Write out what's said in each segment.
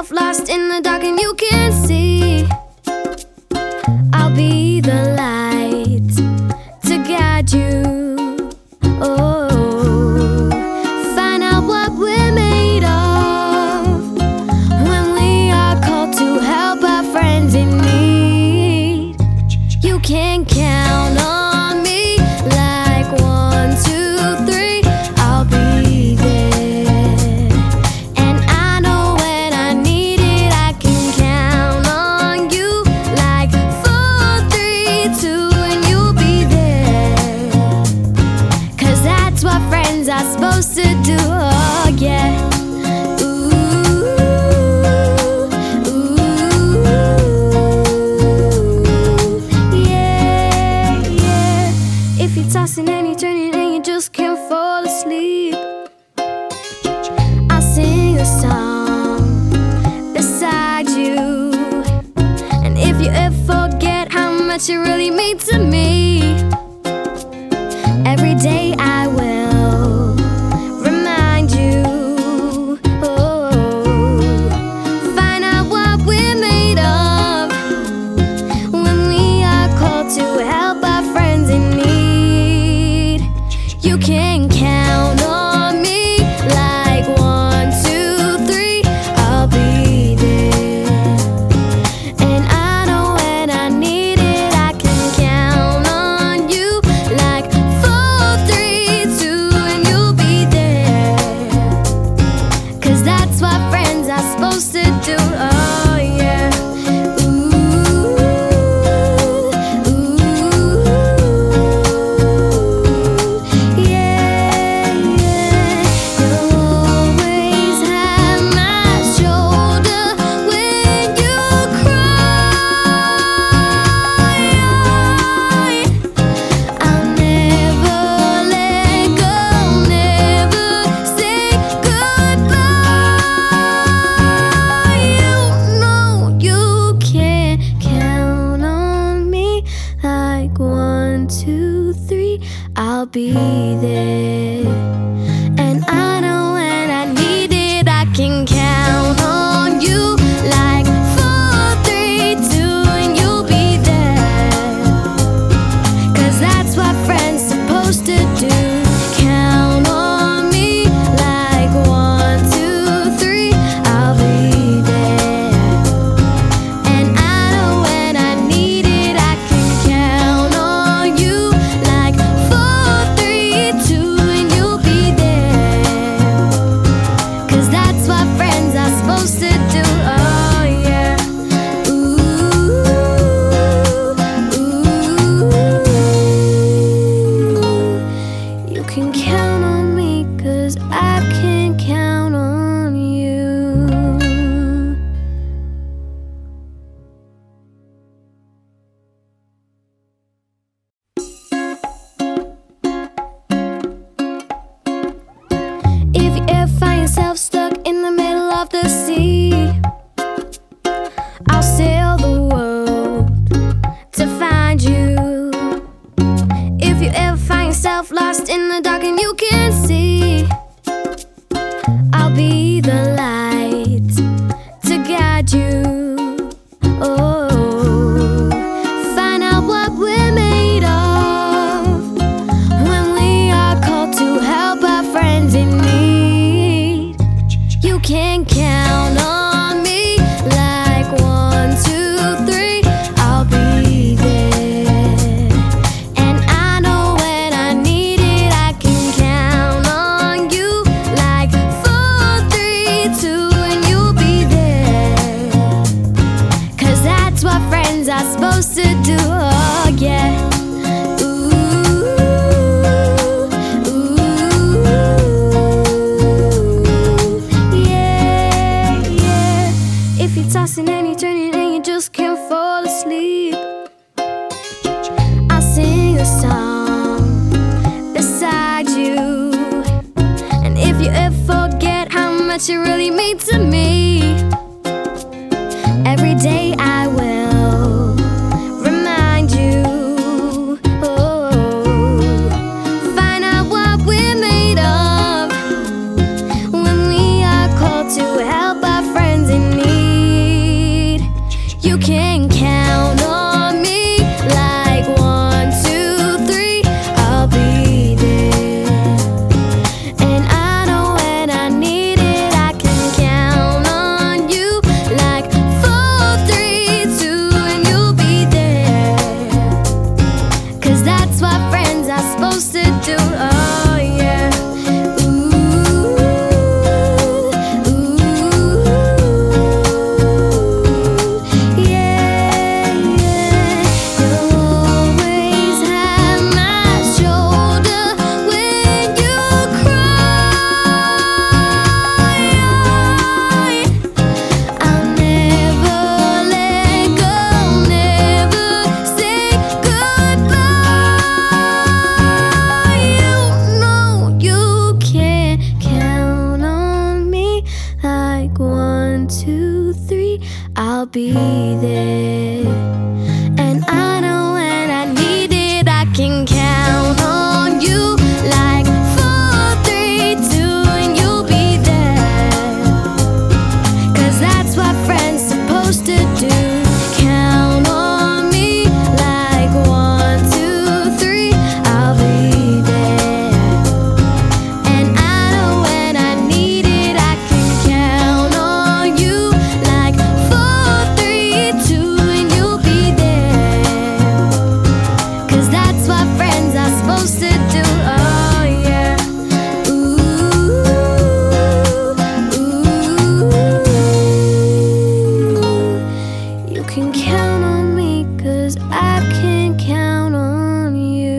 yourself lost in the dark and you can't see, I'll be the light to guide you. Oh, find out what we're made of when we are called to help our friends in need. You can count on me like 1, 2, 3, I'll be there. And I know when I need it, I can count on you like 4, 3, 2, and you'll be there. 'Cause that's what friends are supposed to do, oh yeah. Tossing and you're turning and you just can't fall asleep, I'll sing a song beside you. And if you ever forget how much you really mean to me, every day I will remind you. Oh, find out what we're made of when we are called to help our friends in need. You can count on me like 1, 2, 3, I'll be there. And I know when I need it, I can count on you like 4, 3, 2, and you'll be there. 'Cause that's what friends are supposed to do, oh yeah. I'll be there. And I know when I need it, I can count on you like 4, 3, 2, and you'll be there. 'Cause that's what friends supposed to do. Count on me like 1, 2, 3, I'll be there. And I know when I need it, I can count on you like 4, 3, 2, and you'll be there. 'Cause that's what friends are supposed to do, oh yeah. Ooh, ooh. You can count on me 'cause I can count on you. If you ever find yourself stuck in the middle of the sea, I'll sail the world to find you. If you ever find yourself lost in the dark and you can't see, I'll be the light to guide you. Oh, find out what we're made of when we are called to help our friends in need. You can count on me like 1, 2, 3, I'll be there. And I know when I need it, I can count on you like 4, 3, 2, and you'll be there. 'Cause that's what friends are supposed to do, oh yeah. If you're tossing and you're turning and you just can't fall asleep, I'll sing a song beside you. And if you ever forget how much you really mean to me, every day I will remind you. Oh, find out what we're made of when we are called to help our friends in need. 2, 3, I'll be there. And I know when I need it, I can count on you. Like 4, 3, 2, and you'll be there. 'Cause that's what friends supposed to do. Count on me. Like 1, 2, 3, I'll be there. And I know when I need it, I can count on you. Like 4, 3, 2, and you'll be there. 'Cause that's what friends are supposed to do. Oh yeah. Ooh, ooh. You can count on me, 'cause I can count on you.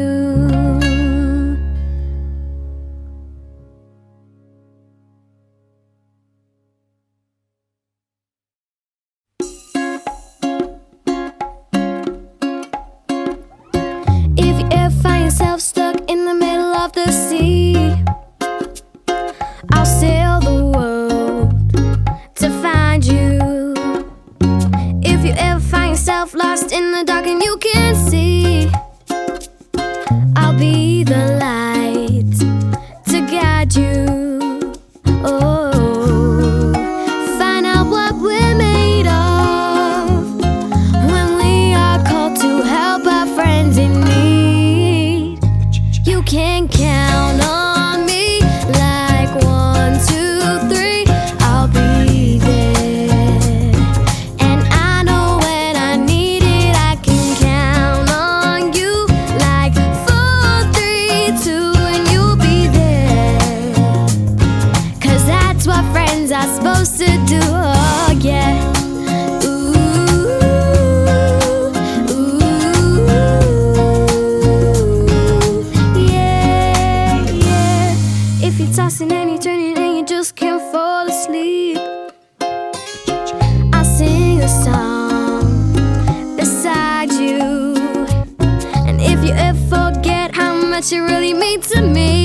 If you ever find yourself stuck in the middle of the sea, I'll sail the world to find you. If you ever find yourself lost in the dark and you can't see, I'll be the light to guide you. Oh, find out what we're made of when we are called to help our friends in need. You can count on me. Like 1, 2, 3, I'll be there. And I know when I need it, I can count on you. Like 4, 3, 2, and you'll be there. 'Cause that's what friends are supposed to do. Oh yeah. Ooh, ooh, yeah, yeah. If you're tossing and you're turning and you just can't fall asleep, I'll sing a song beside you. And if you ever forget how much you really mean to me,